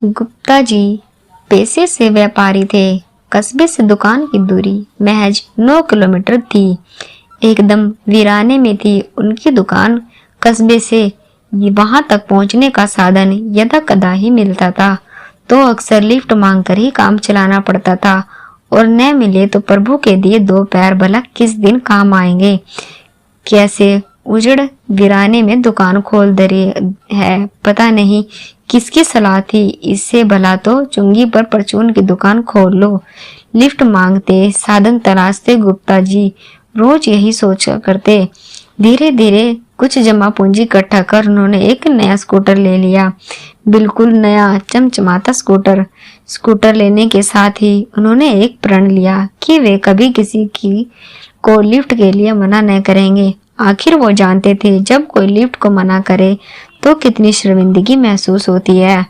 गुप्ता जी पेशे से व्यापारी थे। कस्बे से दुकान की दूरी महज 9 किलोमीटर थी। एकदम वीराने में थी उनकी दुकान। कस्बे से वहां तक पहुंचने का साधन यदा कदा ही मिलता था, तो अक्सर लिफ्ट मांगकर ही काम चलाना पड़ता था, और न मिले तो प्रभु के दिए 2 पैर भला किस दिन काम आएंगे। कैसे उजड़ वीराने में दुकान खोल दे है, पता नहीं किसकी सलाह थी। इससे भला तो चुंगी पर परचून की दुकान खोल लो। लिफ्ट मांगते, साधन तलाशते गुप्ता जी रोज यही सोचा करते। धीरे धीरे कुछ जमा पूंजी इकट्ठा कर उन्होंने एक नया स्कूटर ले लिया। बिल्कुल नया चमचमाता स्कूटर। स्कूटर लेने के साथ ही उन्होंने एक प्रण लिया कि वे कभी किसी की को लिफ्ट के लिए मना न करेंगे। आखिर वो जानते थे जब कोई लिफ्ट को मना करे तो कितनी शर्मिंदगी महसूस होती है।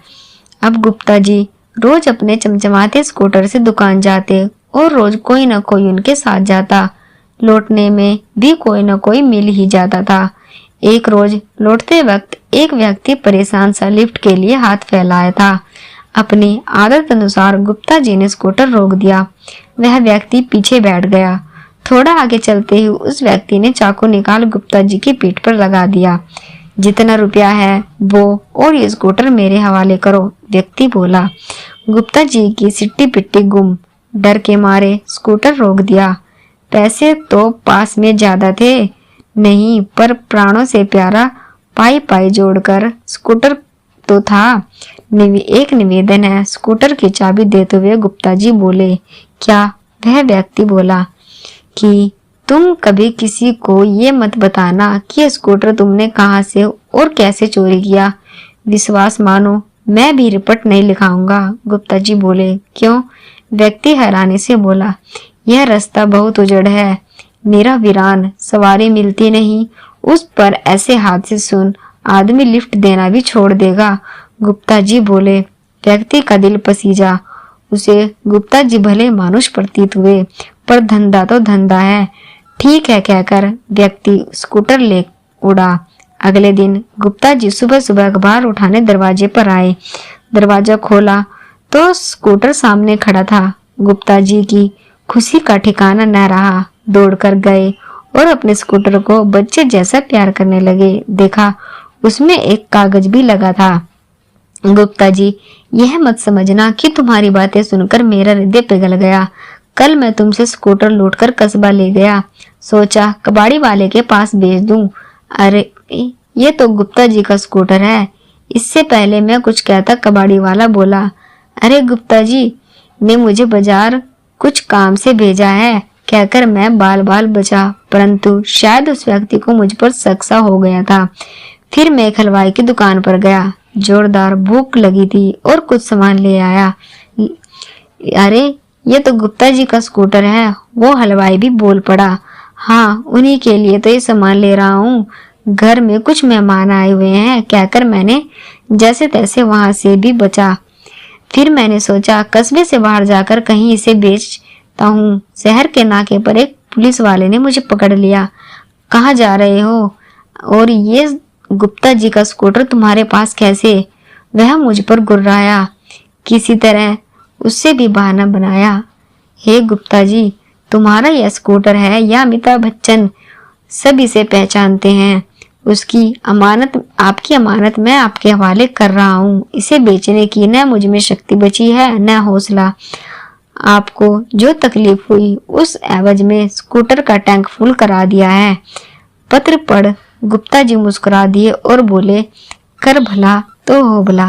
अब गुप्ता जी रोज अपने चमचमाते स्कूटर से दुकान जाते और रोज कोई न कोई उनके साथ जाता। लौटने में भी कोई न कोई मिल ही जाता था। एक रोज लौटते वक्त एक व्यक्ति परेशान सा लिफ्ट के लिए हाथ फैलाया था। अपनी आदत अनुसार गुप्ता जी ने स्कूटर रोक दिया। वह व्यक्ति पीछे बैठ गया। थोड़ा आगे चलते ही उस व्यक्ति ने चाकू निकाल गुप्ता जी की पीठ पर लगा दिया। जितना रुपया है वो और ये स्कूटर मेरे हवाले करो, व्यक्ति बोला। गुप्ता जी की सिट्टी पिट्टी गुम। डर के मारे स्कूटर रोक दिया। पैसे तो पास में ज्यादा थे नहीं, पर प्राणों से प्यारा पाई पाई जोड़कर स्कूटर तो था। एक निवेदन है, स्कूटर की चाबी देते हुए गुप्ता जी बोले। क्या? वह व्यक्ति बोला कि तुम कभी किसी को ये मत बताना कि स्कूटर तुमने कहां से और कैसे चोरी किया। विश्वास मानो मैं भी रिपोर्ट नहीं लिखाऊंगा। गुप्ता जी बोले। क्यों? व्यक्ति हैरानी से बोला। यह रास्ता बहुत उजड़ है, मेरा वीरान, सवारी मिलती नहीं, उस पर ऐसे हादसे सुन आदमी लिफ्ट देना भी छोड़ देगा। गुप्ता जी बोले। व्यक्ति का दिल पसीजा। उसे गुप्ता जी भले मानुष प्रतीत हुए, पर धंधा तो धंधा है। ठीक है कहकर व्यक्ति स्कूटर ले उड़ा। अगले दिन गुप्ता जी सुबह सुबह अखबार उठाने दरवाजे पर आए। दरवाजा खोला तो स्कूटर सामने खड़ा था। गुप्ता जी की खुशी का ठिकाना न रहा। दौड़कर गए और अपने स्कूटर को बच्चे जैसा प्यार करने लगे। देखा उसमें एक कागज भी लगा था। गुप्ता जी, यह मत समझना कि तुम्हारी बातें सुनकर मेरा हृदय पिघल गया। कल मैं तुमसे स्कूटर लूटकर कस्बा ले गया। सोचा कबाड़ी वाले के पास बेच दूं। अरे ये तो गुप्ता जी का स्कूटर है। इससे पहले मैं कुछ कहता कबाड़ी वाला बोला, अरे गुप्ता जी ने मुझे बाजार कुछ काम से भेजा है, कहकर मैं बाल बाल बचा। परंतु शायद उस व्यक्ति को मुझ पर शक सा हो गया था। फिर मैं एक हलवाई की दुकान पर गया। जोरदार भूख लगी थी और कुछ सामान ले आया। अरे ये तो गुप्ता जी का स्कूटर है। वो हलवाई भी बोल पड़ा। हाँ, उन्हीं के लिए तो ये सामान ले रहा हूँ। घर में कुछ मेहमान आए हुए हैं, कहकर मैंने जैसे तैसे वहां से भी बचा। फिर मैंने सोचा कस्बे से बाहर जाकर कहीं इसे बेचता हूँ। शहर के नाके पर एक पुलिस वाले ने मुझे पकड़ लिया। कहाँ जा रहे हो? और ये गुप्ता जी का स्कूटर तुम्हारे पास कैसे? वह मुझ पर गुर्राया। किसी तरह उससे भी बहाना बनाया। हे गुप्ता जी, तुम्हारा यह स्कूटर है या अमिताभ बच्चन, सब इसे पहचानते हैं। उसकी अमानत, आपकी अमानत मैं आपके हवाले कर रहा हूँ। इसे बेचने की न मुझ में शक्ति बची है न हौसला। आपको जो तकलीफ हुई उस एवज में स्कूटर का टैंक फुल करा दिया है। पत्र पढ़ गुप्ता जी मुस्कुरा दिए और बोले, कर भला तो हो भला।